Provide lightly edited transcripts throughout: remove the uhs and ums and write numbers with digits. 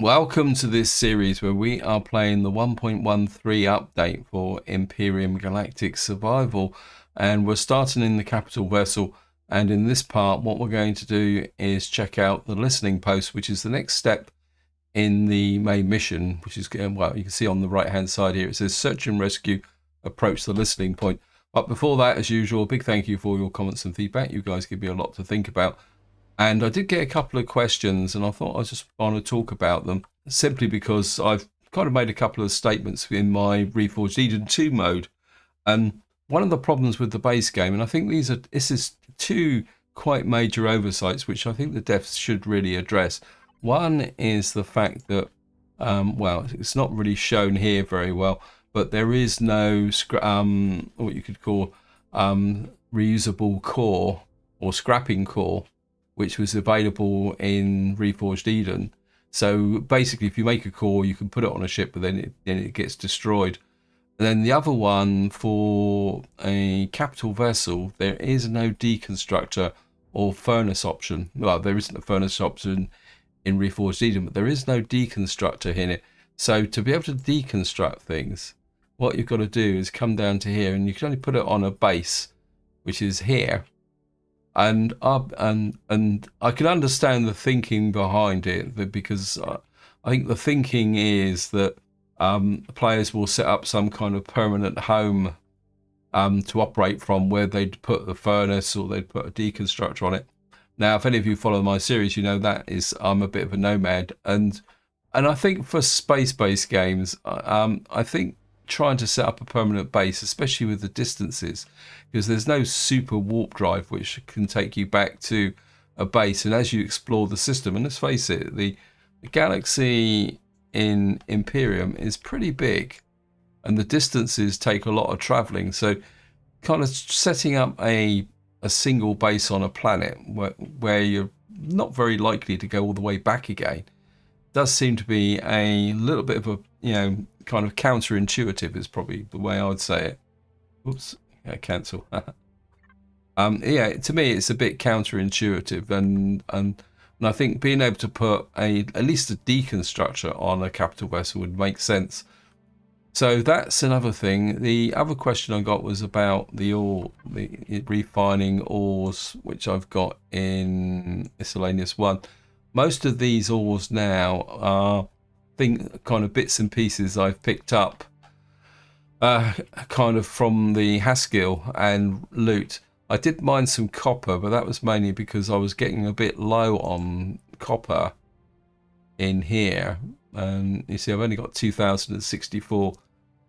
Welcome to this series where we are playing the 1.13 update for Empyrion Galactic Survival, and we're starting in the capital vessel. And in this part, what we're going to do is check out the listening post, which is the next step in the main mission, which is, well, you can see on the right hand side here, it says search and rescue, approach the listening point. But before that, as usual, a big thank you for your comments and feedback. You guys give me a lot to think about. And I did get a couple of questions, and I thought I just want to talk about them simply because I've kind of made a couple of statements in my Reforged Eden 2 mode. And one of the problems with the base game, and I think this is two quite major oversights, which I think the devs should really address. One is the fact that, well, it's not really shown here very well, but there is no what you could call reusable core or scrapping core, which was available in Reforged Eden. So basically, if you make a core, you can put it on a ship, but then it gets destroyed. And then the other one, for a capital vessel, there is no deconstructor or furnace option. Well, there isn't a furnace option in Reforged Eden, but there is no deconstructor in it. So to be able to deconstruct things, what you've got to do is come down to here, and you can only put it on a base, which is here. And I can understand the thinking behind it, because I think the thinking is that players will set up some kind of permanent home to operate from, where they'd put the furnace or they'd put a deconstructor on it. Now, if any of you follow my series, you know that is I'm a bit of a nomad, and I think for space-based games, I think trying to set up a permanent base, especially with the distances, because there's no super warp drive which can take you back to a base. And as you explore the system, and let's face it, the galaxy in Empyrion is pretty big, and the distances take a lot of traveling. So kind of setting up a single base on a planet where you're not very likely to go all the way back again does seem to be a little bit of a, kind of counterintuitive is probably the way I would say it. Oops, yeah, cancel. Yeah, to me it's a bit counterintuitive, and I think being able to put at least a deconstructor on a capital vessel would make sense. So that's another thing. The other question I got was about the refining ores, which I've got in Miscellaneous 1. Most of these ores now are kind of bits and pieces I've picked up kind of from the Haskell and loot. I did mine some copper, but that was mainly because I was getting a bit low on copper in here. And you see, I've only got 2,064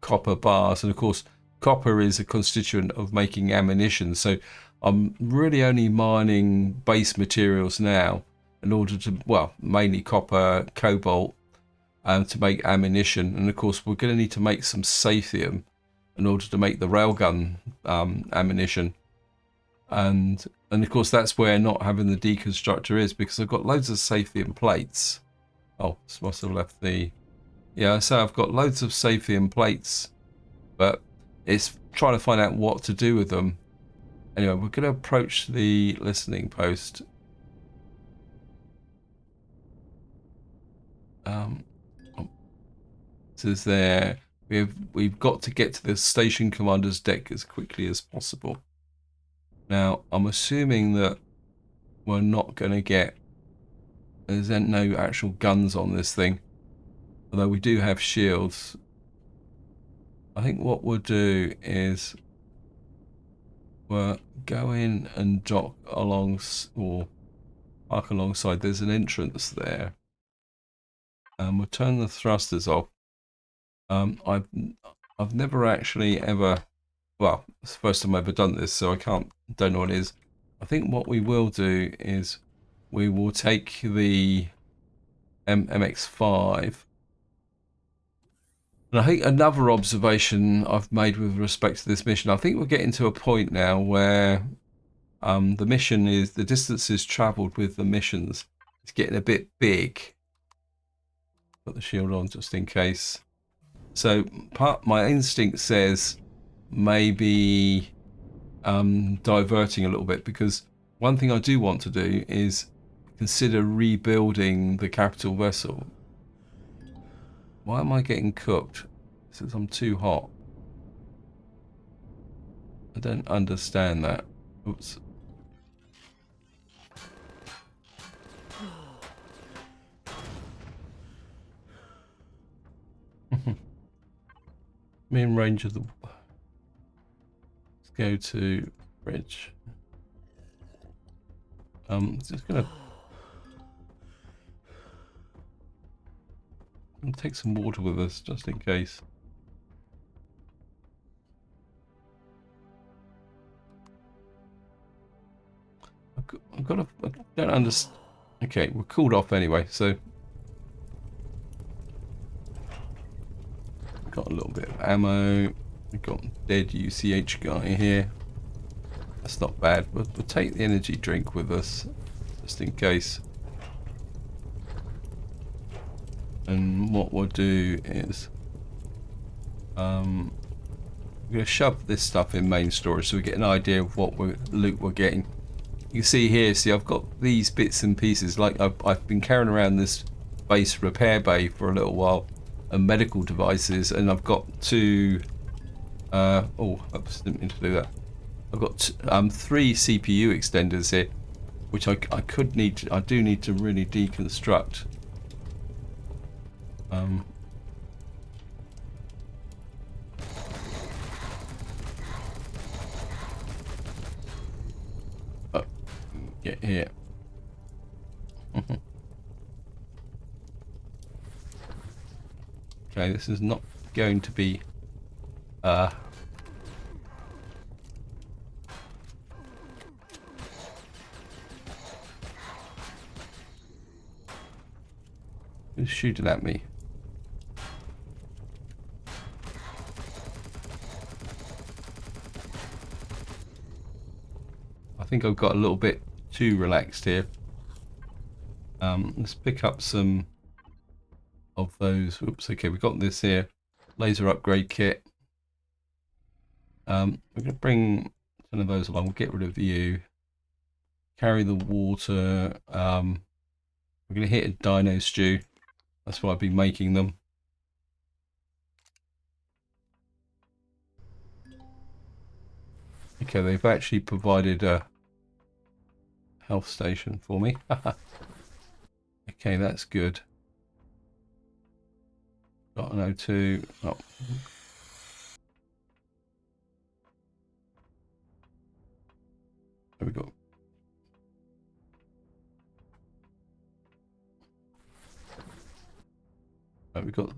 copper bars, and of course copper is a constituent of making ammunition, so I'm really only mining base materials now in order to, well, mainly copper, cobalt, to make ammunition. And of course we're going to need to make some saphium in order to make the railgun ammunition, and of course that's where not having the deconstructor is, because I've got loads of saphium plates. Oh, this must have left the... Yeah, so I've got loads of saphium plates, but it's trying to find out what to do with them. Anyway, we're going to approach the listening post. Says there, we've got to get to the station commander's deck as quickly as possible. Now, I'm assuming that we're not going to get... There's no actual guns on this thing, although we do have shields. I think what we'll do is we'll go in and dock along, or park alongside. There's an entrance there, and we'll turn the thrusters off. I've never actually ever, well, it's the first time I've ever done this, so don't know what it is. I think what we will do is we will take the MX5. And I think another observation I've made with respect to this mission, I think we're getting to a point now where the mission is, the distances travelled with the missions, it's getting a bit big. Put the shield on just in case. So my instinct says maybe diverting a little bit, because one thing I do want to do is consider rebuilding the capital vessel. Why am I getting cooked? Since I'm too hot. I don't understand that. Oops. Me in range of the... Let's go to bridge. Just gonna take some water with us just in case. I've got I don't understand. Okay, we're cooled off anyway, so got a little bit of ammo. We've got dead UCH guy here. That's not bad. We'll take the energy drink with us just in case. And what we'll do is we're going to shove this stuff in main storage so we get an idea of what loot we're getting. You can see here, I've got these bits and pieces, like I've been carrying around this base repair bay for a little while, and medical devices, and I've got two, oh, oops, didn't mean to do that. I've got 3 CPU extenders here, which I do need to really deconstruct. Get here. Okay, this is not going to be who's shooting at me? I think I've got a little bit too relaxed here. Let's pick up some of those. Oops, okay, we've got this here. Laser upgrade kit. We're going to bring some of those along. We'll get rid of you. Carry the water. We're going to hit a dino stew. That's why I've been making them. Okay, they've actually provided a health station for me. Okay, that's good. Got an O2. Oh. There we go. Right, we got.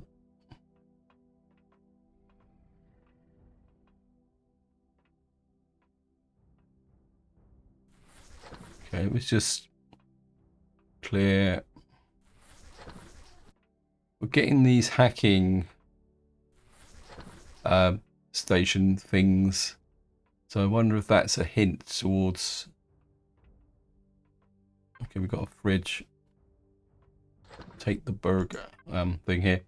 Okay, let's just clear. We're getting these hacking station things, so I wonder if that's a hint towards. Okay, we've got a fridge. Take the burger thing here.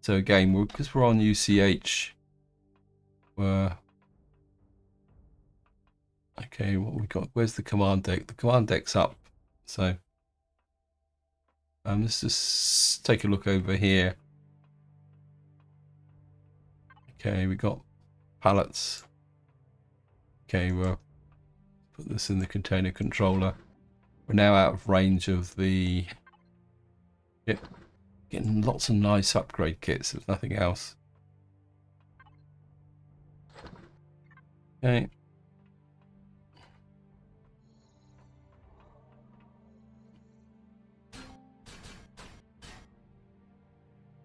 So again, because we're on UCH, we're okay. What we got? Where's the command deck? The command deck's up. So let's just take a look over here. Okay, we got pallets. Okay, we'll put this in the container controller. We're now out of range of the. Yep, getting lots of nice upgrade kits, if nothing else. Okay.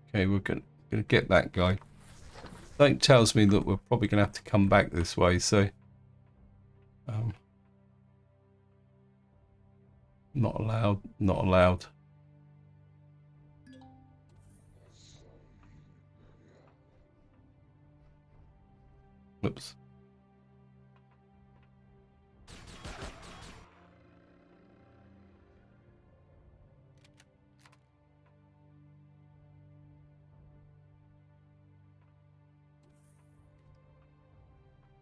Okay, we're gonna get that guy. That tells me that we're probably gonna have to come back this way, so not allowed, not allowed. Whoops.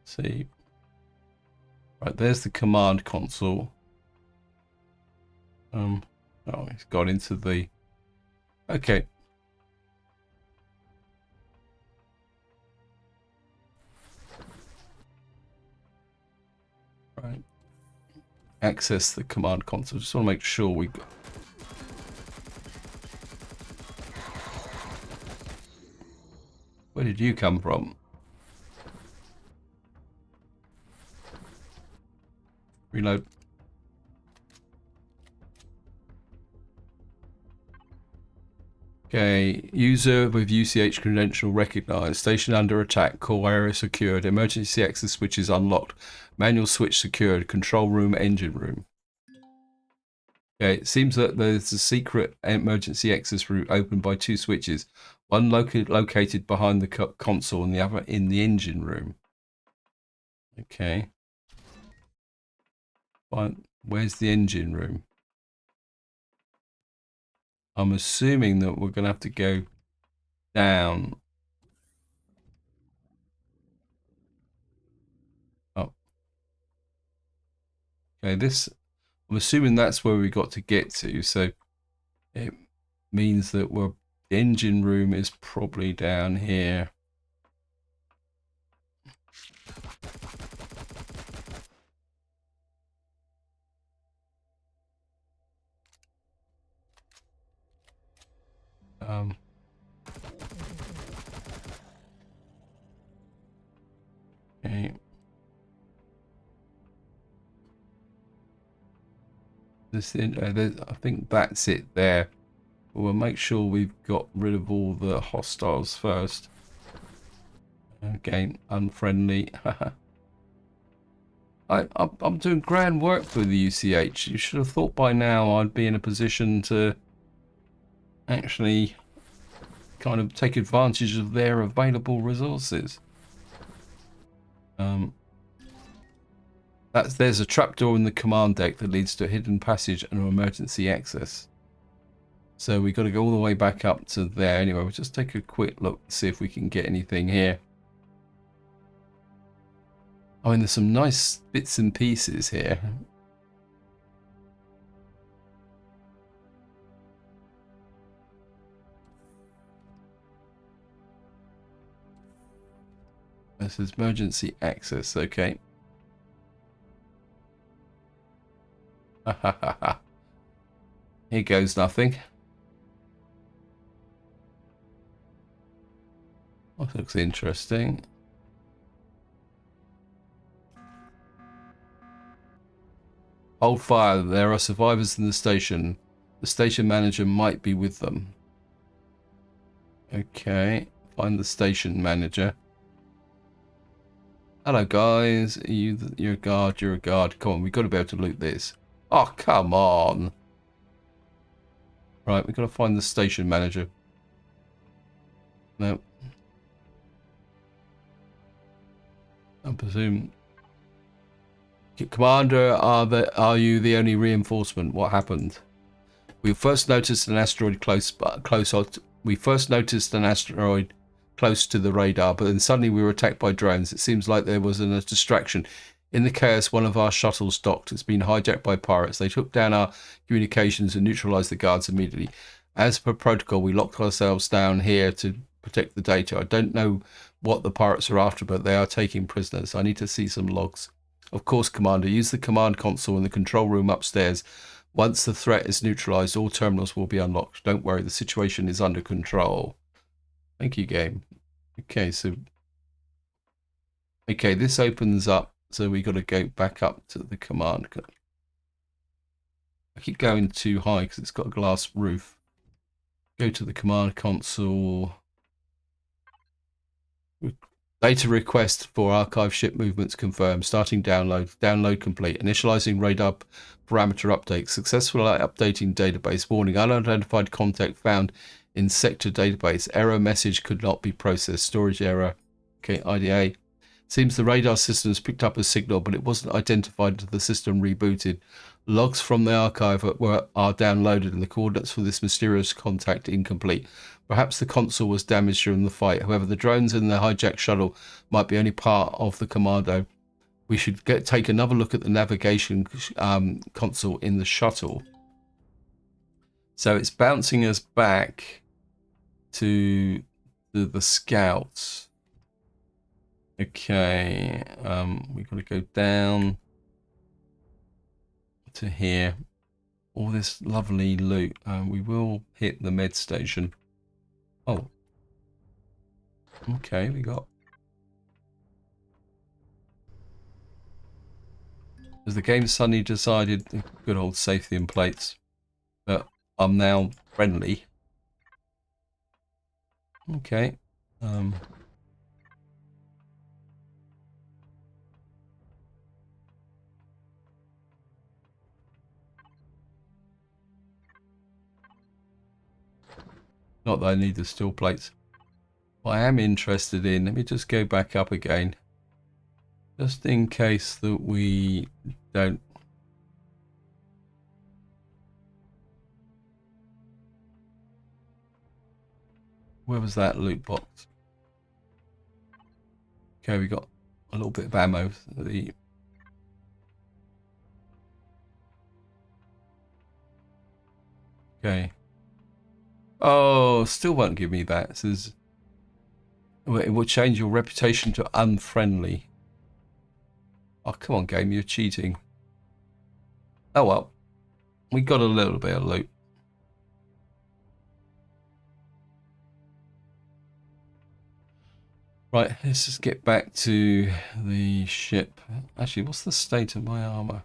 See. Right, there's the command console. Oh, it's gone into the. Okay. access the command console. Just want to make sure we got... Where did you come from? Reload. Okay, user with UCH credential recognized. Station under attack. Core area secured. Emergency access switches unlocked. Manual switch secured. Control room, engine room. Okay, it seems that there's a secret emergency access route opened by 2 switches. One located behind the console and the other in the engine room. Okay. Fine. Where's the engine room? I'm assuming that we're going to have to go down. Oh. Okay, I'm assuming that's where we got to get to, so it means that the engine room is probably down here. Okay. I think that's it there. We'll make sure we've got rid of all the hostiles first. Again, unfriendly. I'm doing grand work for the UCH. You should have thought by now I'd be in a position to actually kind of take advantage of their available resources. There's a trapdoor in the command deck that leads to a hidden passage and an emergency access. So we got to go all the way back up to there. Anyway, we'll just take a quick look, see if we can get anything here. I mean, there's some nice bits and pieces here. This is emergency access, okay. Here goes nothing. That looks interesting. Hold fire. There are survivors in the station. The station manager might be with them. Okay. Find the station manager. Hello, guys. You're a guard. You're a guard. Come on, we've got to be able to loot this. Oh, come on. Right, we've got to find the station manager. No. I presume... Commander, are you the only reinforcement? What happened? We first noticed an asteroid close to the radar, but then suddenly we were attacked by drones. It seems like there was a distraction. In the chaos, one of our shuttles docked. It's been hijacked by pirates. They took down our communications and neutralized the guards immediately. As per protocol, we locked ourselves down here to protect the data. I don't know what the pirates are after, but they are taking prisoners. I need to see some logs. Of course, Commander. Use the command console in the control room upstairs. Once the threat is neutralized, all terminals will be unlocked. Don't worry, the situation is under control. Thank you, game. Okay, so... Okay, this opens up, so we got to go back up to the command. I keep going too high because it's got a glass roof. Go to the command console. Data request for archive ship movements confirmed. Starting download. Download complete. Initializing radar parameter update. Successful updating database. Warning. Unidentified contact found in sector database. Error message could not be processed. Storage error. Okay, IDA. Seems the radar system has picked up a signal, but it wasn't identified until the system rebooted. Logs from the archive are downloaded, and the coordinates for this mysterious contact incomplete. Perhaps the console was damaged during the fight. However, the drones in the hijacked shuttle might be only part of the commando. We should take another look at the navigation console in the shuttle. So it's bouncing us back to the scouts. Okay, we've got to go down. to here. All this lovely loot. We will hit the med station. Oh. Okay, we got... As the game suddenly decided, the good old safety and plates, that I'm now friendly. Okay. Not that I need the steel plates. What I am interested in, let me just go back up again. Just in case that we don't. Where was that loot box? Okay, we got a little bit of ammo. Okay. Oh, still won't give me that. It says it will change your reputation to unfriendly. Oh, come on, game, you're cheating. Oh well, we got a little bit of loot. Right, let's just get back to the ship. Actually, what's the state of my armor?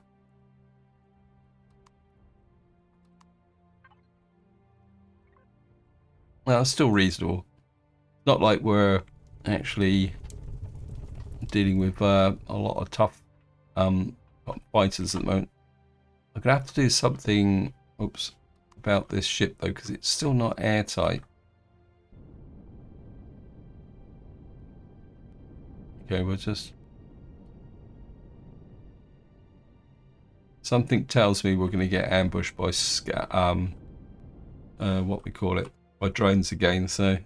Well, it's still reasonable. Not like we're actually dealing with a lot of tough fighters at the moment. I'm gonna have to do something, oops, about this ship though, because it's still not airtight. Okay, we'll just... Something tells me we're going to get ambushed by what we call it, by drones again. So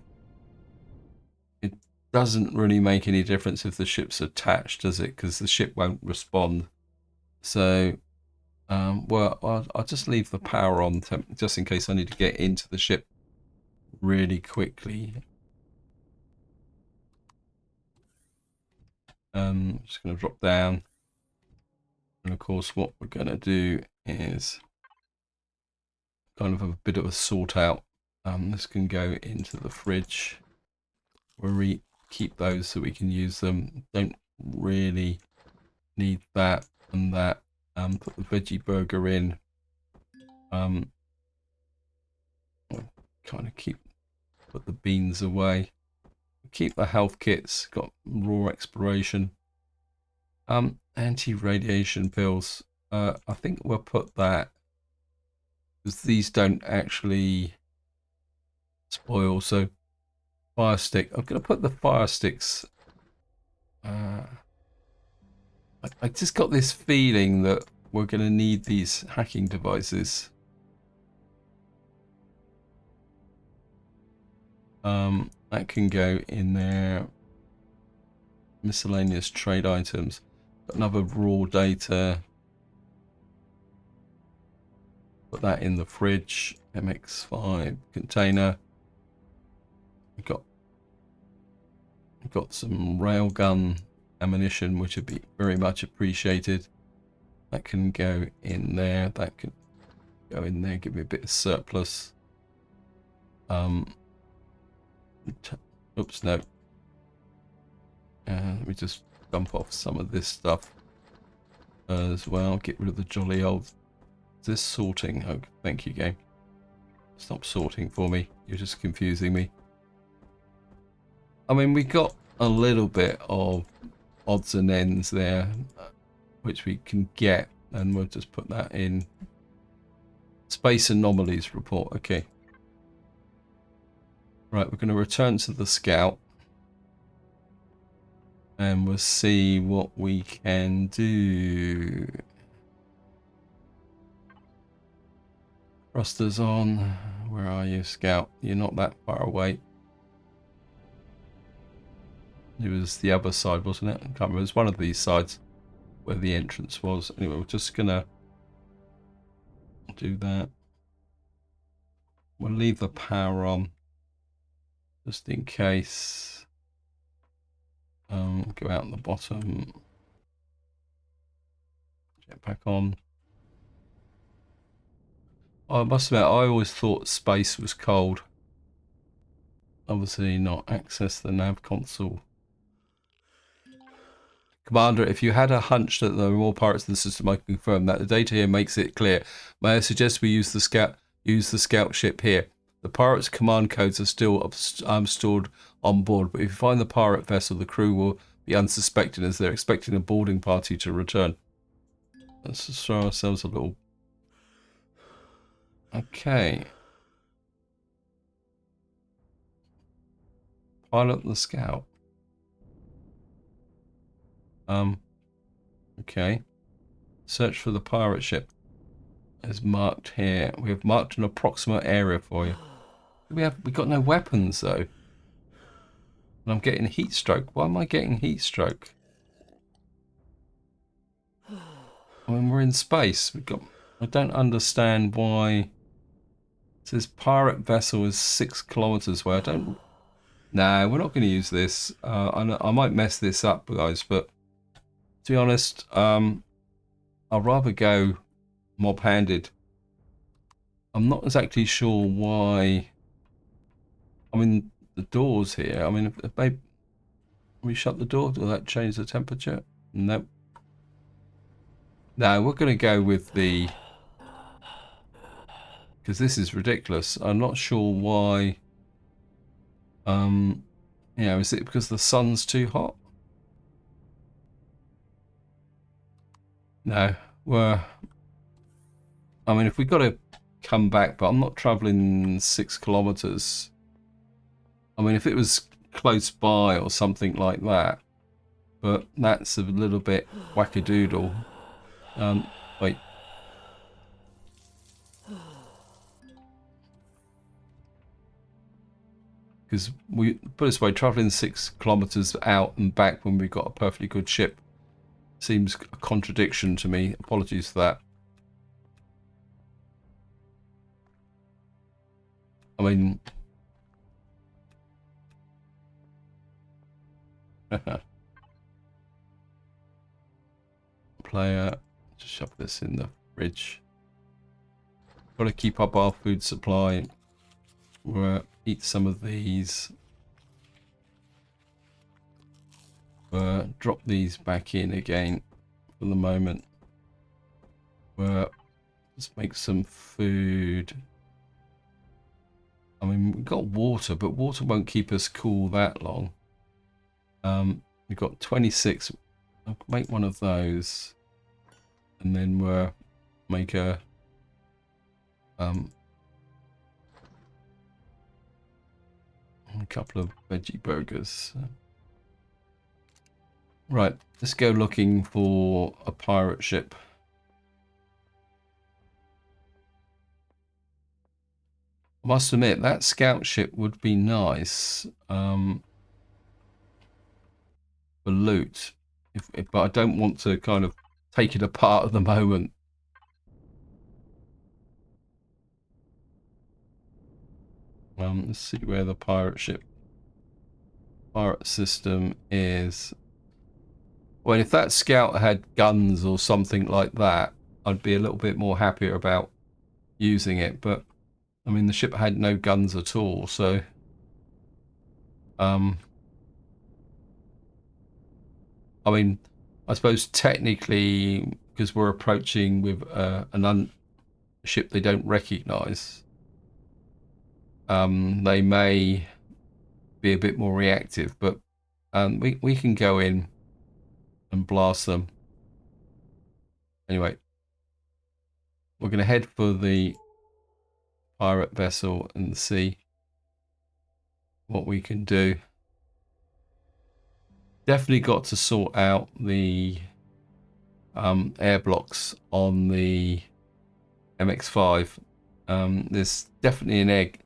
it doesn't really make any difference if the ship's attached, does it? Because the ship won't respond. So, well, I'll just leave the power on just in case I need to get into the ship really quickly. Just going to drop down. And of course, what we're going to do is kind of a bit of a sort out. This can go into the fridge. We'll keep those so we can use them. Don't really need that and that. Put the veggie burger in. Kind of put the beans away. Keep the health kits. Got raw exploration. Anti-radiation pills. I think we'll put that because these don't actually spoil. So fire stick. I'm gonna put the fire sticks. I just got this feeling that we're gonna need these hacking devices. That can go in there. Miscellaneous trade items. Got another raw data. Put that in the fridge. MX5 container. We've got some railgun ammunition, which would be very much appreciated. That can go in there. That can go in there. Give me a bit of surplus. Oops, no. Let me just dump off some of this stuff as well. Get rid of the jolly old... Is this sorting? Oh, thank you, game. Stop sorting for me. You're just confusing me. I mean, we got a little bit of odds and ends there, which we can get, and we'll just put that in. Space anomalies report. Okay. Right, we're going to return to the scout. And we'll see what we can do. Thrusters on. Where are you, scout? You're not that far away. It was the other side, wasn't it? I can't remember. It was one of these sides where the entrance was. Anyway, we're just going to do that. We'll leave the power on just in case. Go out the bottom. Get back on. I must admit, I always thought space was cold. Obviously not. Access the nav console. Commander, if you had a hunch that there were more pirates in the system, I can confirm that. The data here makes it clear. May I suggest we use the scout ship here? The pirates' command codes are still stored on board, but if you find the pirate vessel, the crew will be unsuspecting as they're expecting a boarding party to return. Let's just throw ourselves a little... Okay. Pilot the scout. Okay. Search for the pirate ship. Is marked here. We have marked an approximate area for you. We got no weapons though. And I'm getting heat stroke. Why am I getting heat stroke? I mean, we're in space. I don't understand why. It says pirate vessel is 6 kilometers away. No, we're not going to use this. I might mess this up, guys, but to be honest, I'd rather go mob-handed. I'm not exactly sure why. I mean, the doors here. I mean, if we shut the door, will that change the temperature? Nope. No, we're going to go with the... Because this is ridiculous. I'm not sure why... You know, is it because the sun's too hot? No. I mean, if we got to come back, but I'm not traveling 6 kilometers. I mean, if it was close by or something like that, but that's a little bit wackadoodle. Wait. Because we put it this way, traveling 6 kilometers out and back when we've got a perfectly good ship seems a contradiction to me. Apologies for that. I mean, player, just shove this in the fridge. Got to keep up our food supply. We'll eat some of these. Drop these back in again for the moment. Let's make some food. I mean, we've got water, but water won't keep us cool that long. We've got 26. I'll make one of those, and then we'll make a couple of veggie burgers. Right, let's go looking for a pirate ship. I must admit, that scout ship would be nice for loot, but I don't want to kind of take it apart at the moment. Let's see where the pirate system is. Well, if that scout had guns or something like that, I'd be a little bit more happier about using it. But I mean, the ship had no guns at all, so I mean, I suppose technically, because we're approaching with a ship they don't recognize, they may be a bit more reactive, but we can go in and blast them. Anyway, we're going to head for the pirate vessel and see what we can do. Definitely got to sort out the air blocks on the MX-5. There's definitely an egg.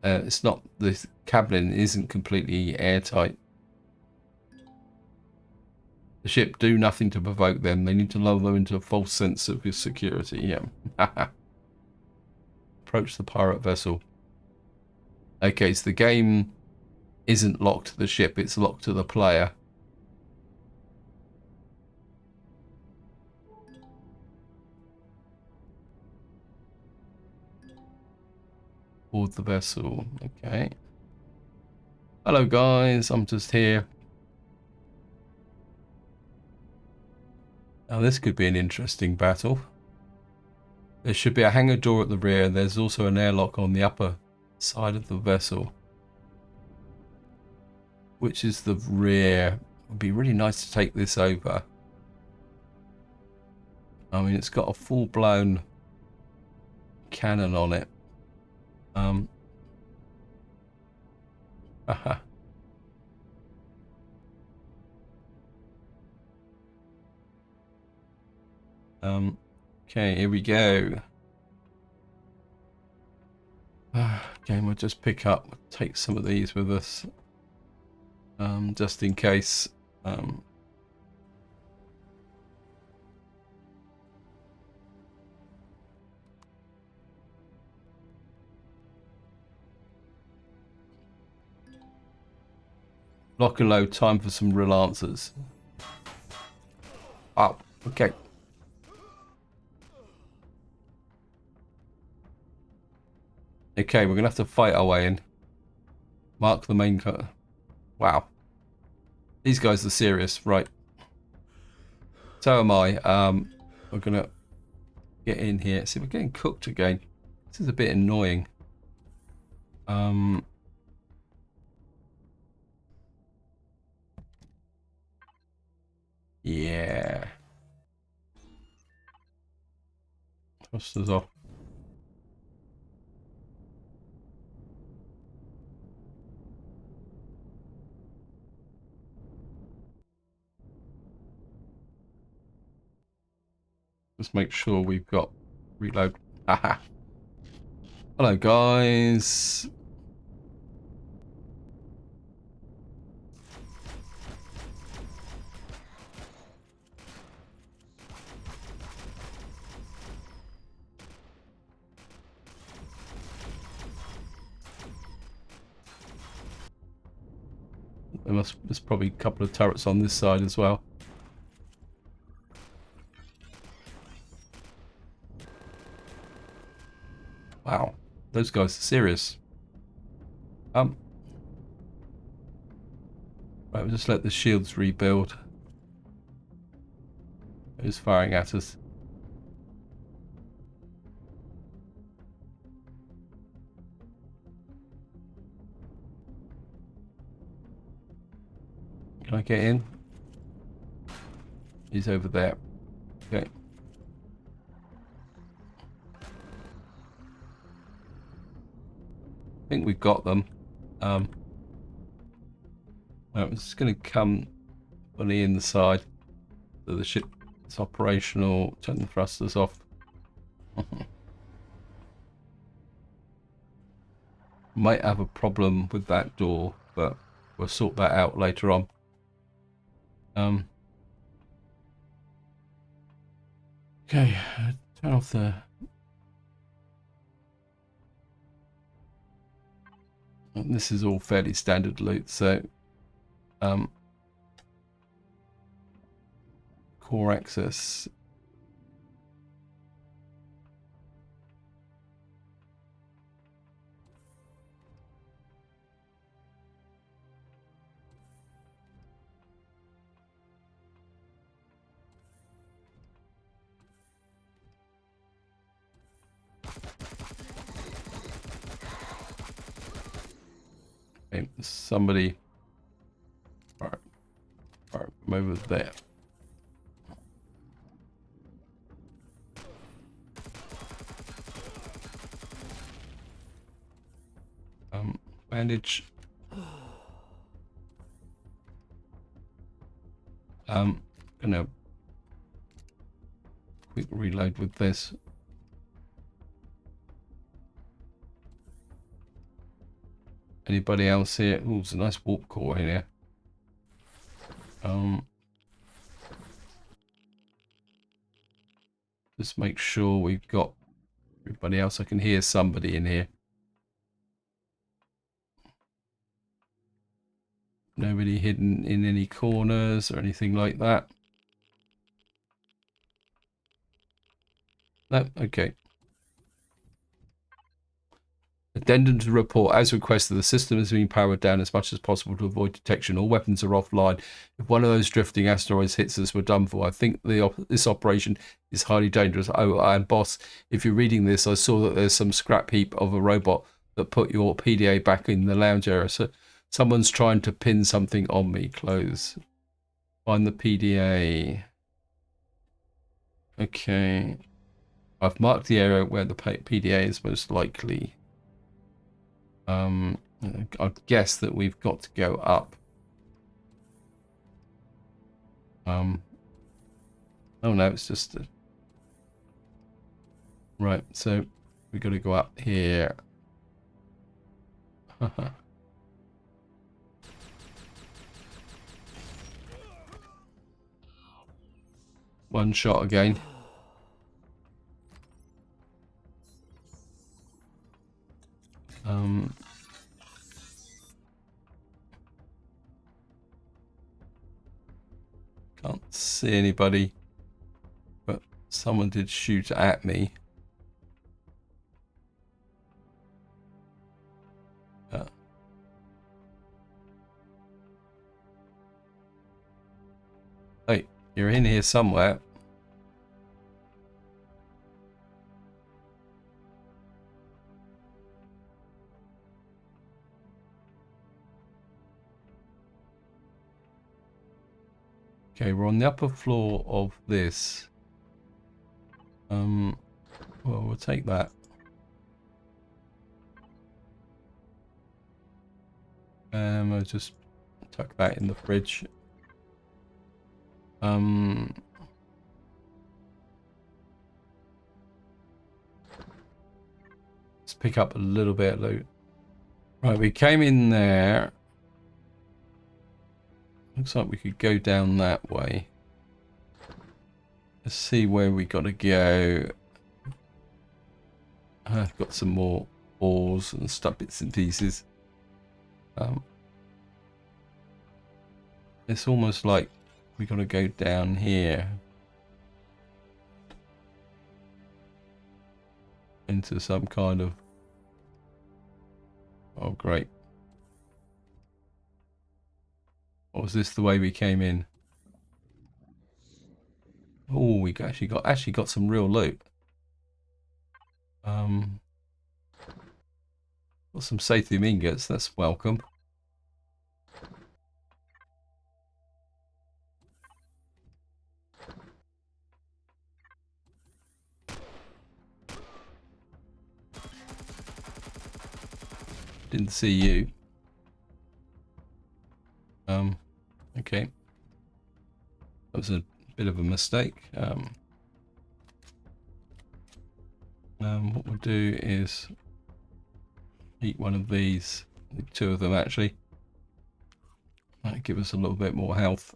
It's not, the cabin isn't completely airtight. The ship do nothing to provoke them. They need to lull them into a false sense of security. Yeah. Approach the pirate vessel. Okay, so the game isn't locked to the ship. It's locked to the player. Board the vessel. Okay. Hello guys, I'm just here. Now this could be an interesting battle. There should be a hangar door at the rear. There's also an airlock on the upper side of the vessel. Which is the rear? It would be really nice to take this over. I mean, it's got a full-blown cannon on it. Haha. Okay, here we go. Okay, we'll just pick up, take some of these with us, just in case. Lock and load, time for some real answers. Oh, okay. Okay, we're gonna have to fight our way in. Mark the main cut. Wow. These guys are serious, right? So am I. We're gonna get in here. See, we're getting cooked again. This is a bit annoying. Yeah. Thrusters off. Just make sure we've got reload. Haha. Hello guys. There's probably a couple of turrets on this side as well. Wow, those guys are serious. Right, we'll just let the shields rebuild. Who's firing at us? Can I get in? He's over there. Okay. I think we've got them. Right, I'm just going to come on the inside so the ship is operational. Turn the thrusters off. Might have a problem with that door, but we'll sort that out later on. Okay, turn off the... This is all fairly standard loot, so core access. Okay, somebody. All right, I'm over there. Bandage. Gonna quick reload with this. Anybody else here? Oh, there's a nice warp core in here. Just make sure we've got everybody else. I can hear somebody in here. Nobody hidden in any corners or anything like that. No, okay. Addendum to the report. As requested, the system has been powered down as much as possible to avoid detection. All weapons are offline. If one of those drifting asteroids hits us, we're done for. I think this operation is highly dangerous. Oh, and boss, if you're reading this, I saw that there's some scrap heap of a robot that put your PDA back in the lounge area. So someone's trying to pin something on me. Close. Find the PDA. Okay. I've marked the area where the PDA is most likely. I'd guess that we've got to go up. Oh no, it's just right. So we've got to go up here. One shot again. Can't see anybody, but someone did shoot at me. Hey, you're in here somewhere. Okay, we're on the upper floor of this. Well, we'll take that. I'll just tuck that in the fridge. Let's pick up a little bit of loot. Right, we came in there. Looks like we could go down that way. Let's see where we got to go. I've got some more ores and stuff, bits and pieces. It's almost like we got to go down here into some kind of. Oh, great. Or was this the way we came in? Oh, we actually got some real loot. Got some sathium ingots. That's welcome. Didn't see you. Okay. That was a bit of a mistake. What we'll do is eat one of these, two of them actually. Might give us a little bit more health,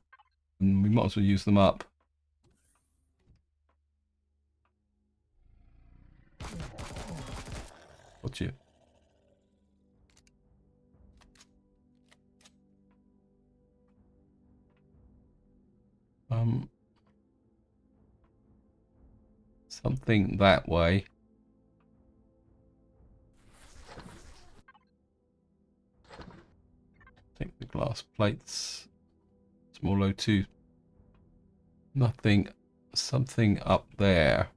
and we might as well use them up. What's you? Something that way. Take the glass plates. Small O2. Nothing. Something up there.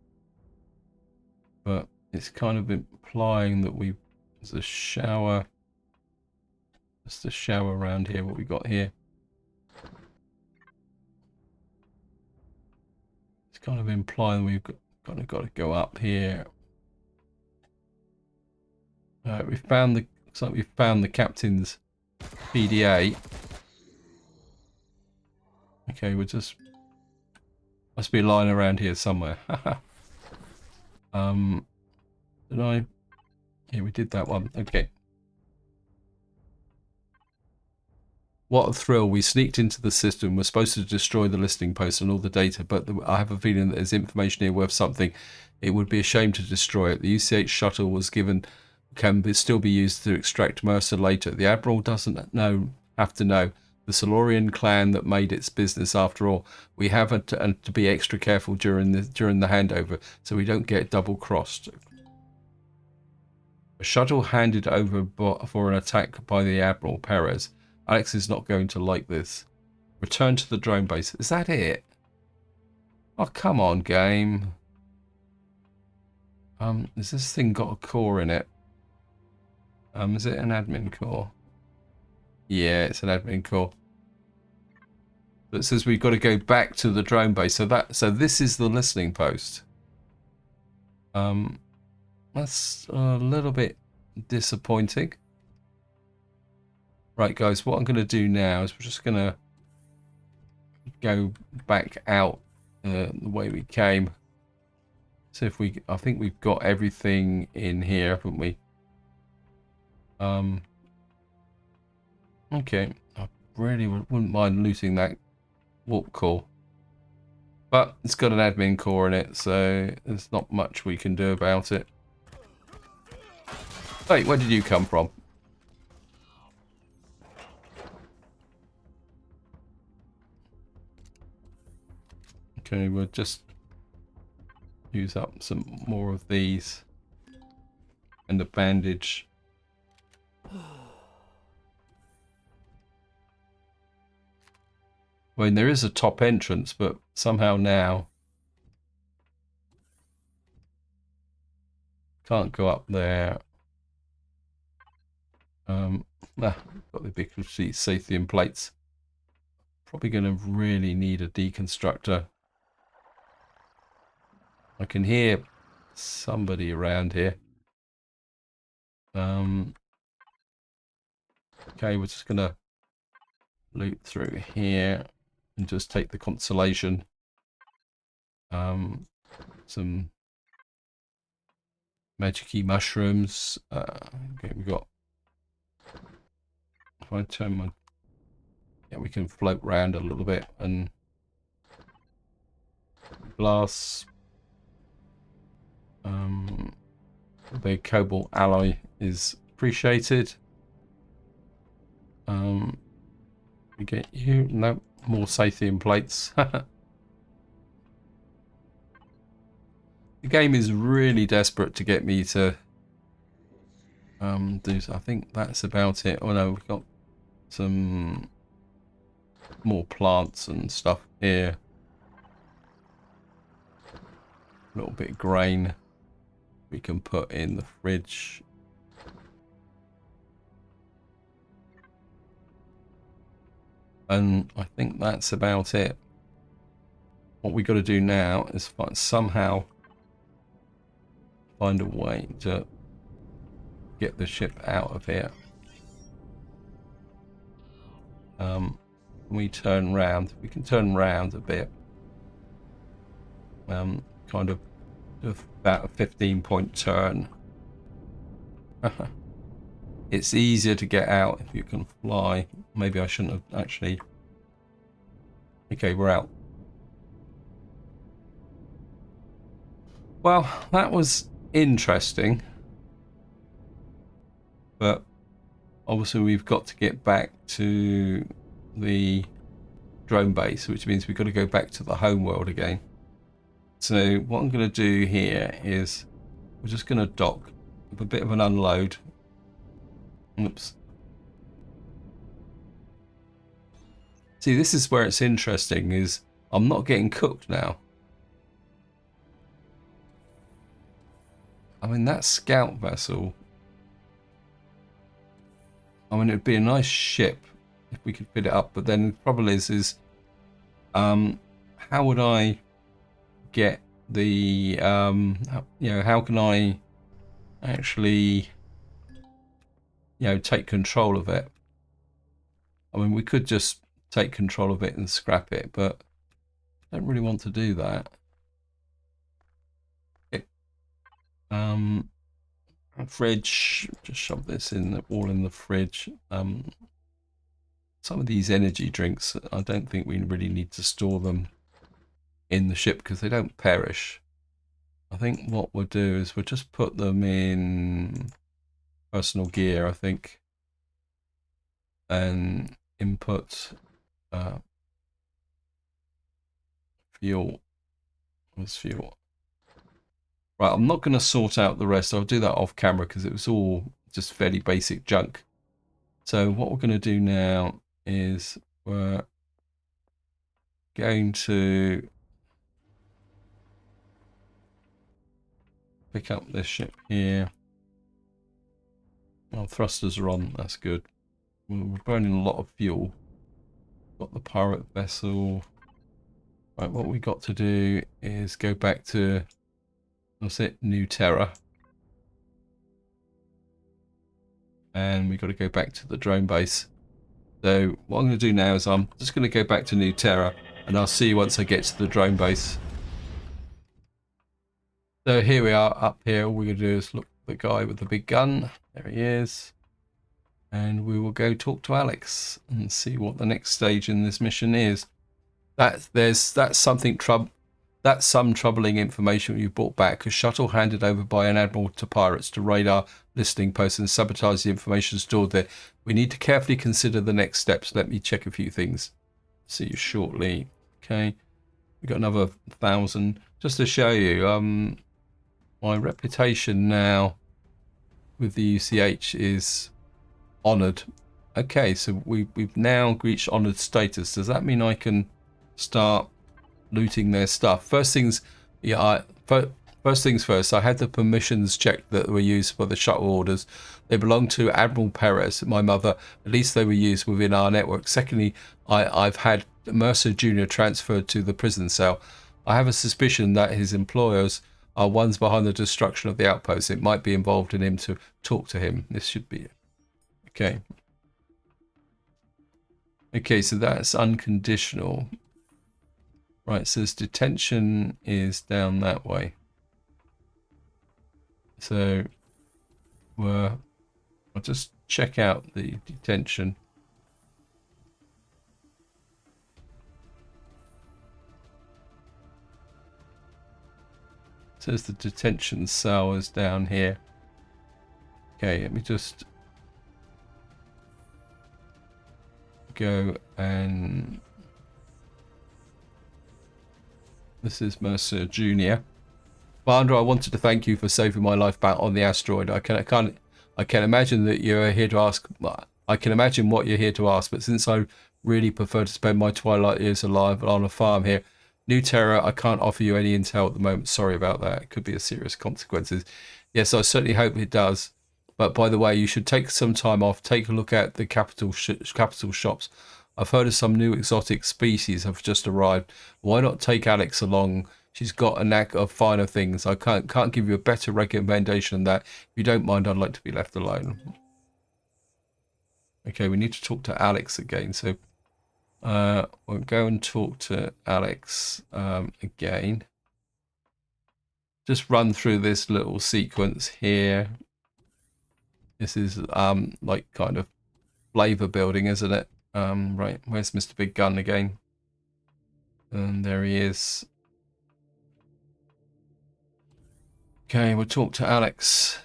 But it's kind of implying that there's a shower. Just a shower around here. What we got here. It's kind of implying we've got to go up here. We found the. Looks like we found the captain's PDA. Okay, we're just must be lying around here somewhere. Did I? Yeah, we did that one. Okay. What a thrill. We sneaked into the system. We're supposed to destroy the listing post and all the data, but I have a feeling that there's information here worth something. It would be a shame to destroy it. The UCH shuttle was given, still be used to extract Mercer later. The Admiral doesn't have to know. The Solarian clan that made its business after all. We have to be extra careful during the handover so we don't get double crossed. A shuttle handed over for an attack by the Admiral Perez. Alex is not going to like this. Return to the drone base. Is that it? Oh, come on, game. Has this thing got a core in it? Is it an admin core? Yeah, it's an admin core. But it says we've got to go back to the drone base. So this is the listening post. That's a little bit disappointing. Right, guys, what I'm going to do now is we're just going to go back out the way we came. So if we, I think we've got everything in here, haven't we? Okay, I really wouldn't mind looting that warp core. But it's got an admin core in it, so there's not much we can do about it. Hey, where did you come from? Okay, we'll just use up some more of these. And a bandage. I mean, there is a top entrance, but somehow now can't go up there. Got the big Sathian plates. Probably going to really need a deconstructor. I can hear somebody around here. Okay, we're just going to loot through here and just take the consolation. Some magic-y mushrooms. Okay, we got. If I turn my, yeah, we can float around a little bit and glass. The cobalt alloy is appreciated. We get you. No more Sathian plates. The game is really desperate to get me to do. I think that's about it. Oh no, we've got some more plants and stuff here. A little bit of grain we can put in the fridge. And I think that's about it. What we got to do now is somehow find a way to get the ship out of here. We turn round. We can turn round a bit. Kind of about a 15-point turn. It's easier to get out if you can fly. Maybe I shouldn't have actually. Okay, we're out. Well, that was interesting. But obviously we've got to get back to the drone base, which means we've got to go back to the home world again. So what I'm going to do here is we're just going to dock with a bit of an unload. Oops. See, this is where it's interesting, is I'm not getting cooked now. I mean, that scout vessel, I mean, it'd be a nice ship if we could fit it up, but then the problem is how would I get the, you know, how can I actually, you know, take control of it? I mean, we could just take control of it and scrap it, but I don't really want to do that. Fridge, just shove this in, all in the fridge. Some of these energy drinks, I don't think we really need to store them in the ship because they don't perish. I think what we'll do is we'll just put them in personal gear, I think, and input fuel. What's fuel? Right, I'm not going to sort out the rest. I'll do that off camera because it was all just fairly basic junk. So what we're going to do now is we're going to pick up this ship here. Well, thrusters are on. That's good. We're burning a lot of fuel. Got the pirate vessel. Right, what we got to do is go back to, what's it, New Terra. And we got to go back to the drone base. So what I'm going to do now is I'm just going to go back to New Terra, and I'll see you once I get to the drone base. So here we are up here. All we're going to do is look at the guy with the big gun. There he is. And we will go talk to Alex and see what the next stage in this mission is. That's some troubling information you brought back. A shuttle handed over by an admiral to pirates to radar listening posts and sabotage the information stored there. We need to carefully consider the next steps. Let me check a few things. See you shortly. Okay, we got another 1,000. Just to show you, my reputation now with the UCH is honoured. Okay, so we've now reached honoured status. Does that mean I can start looting their stuff? First things first, I had the permissions checked that were used for the shuttle orders. They belong to Admiral Perez, my mother. At least they were used within our network. Secondly, I've had Mercer Jr. transferred to the prison cell. I have a suspicion that his employers are ones behind the destruction of the outpost. It might be involved in him to talk to him. This should be it. Okay. Okay, so that's unconditional. Right, so this detention is down that way. So I'll just check out the detention. It says the detention cell is down here. Okay, let me just go and this is Mercer Jr. Commander, I wanted to thank you for saving my life back on the asteroid. I can imagine that you're here to ask. I can imagine what you're here to ask, but since I really prefer to spend my twilight years alive on a farm here, New Terra, I can't offer you any intel at the moment. Sorry about that. It could be a serious consequences. Yes, I certainly hope it does. But by the way, you should take some time off. Take a look at the capital shops. I've heard of some new exotic species have just arrived. Why not take Alex along? She's got a knack of finer things. I can't give you a better recommendation than that. If you don't mind, I'd like to be left alone. Okay, we need to talk to Alex again. So we'll go and talk to Alex again. Just run through this little sequence here. This is like kind of flavor building, isn't it? Right, where's Mr. Big Gun again? And there he is. Okay, we'll talk to Alex.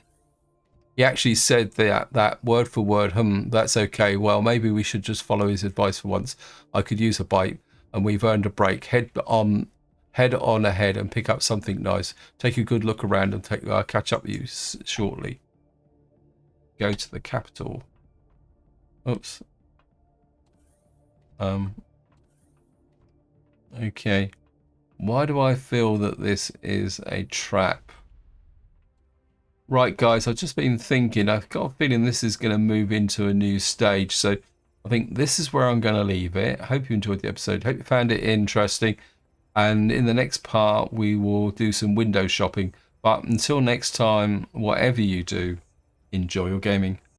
He actually said that word for word, that's okay. Well, maybe we should just follow his advice for once. I could use a bite, and we've earned a break. Head on ahead and pick up something nice. Take a good look around and catch up with you shortly. Go to the capital. Oops. Okay. Why do I feel that this is a trap? Right, guys, I've just been thinking. I've got a feeling this is going to move into a new stage. So I think this is where I'm going to leave it. I hope you enjoyed the episode. Hope you found it interesting. And in the next part, we will do some window shopping. But until next time, whatever you do, enjoy your gaming.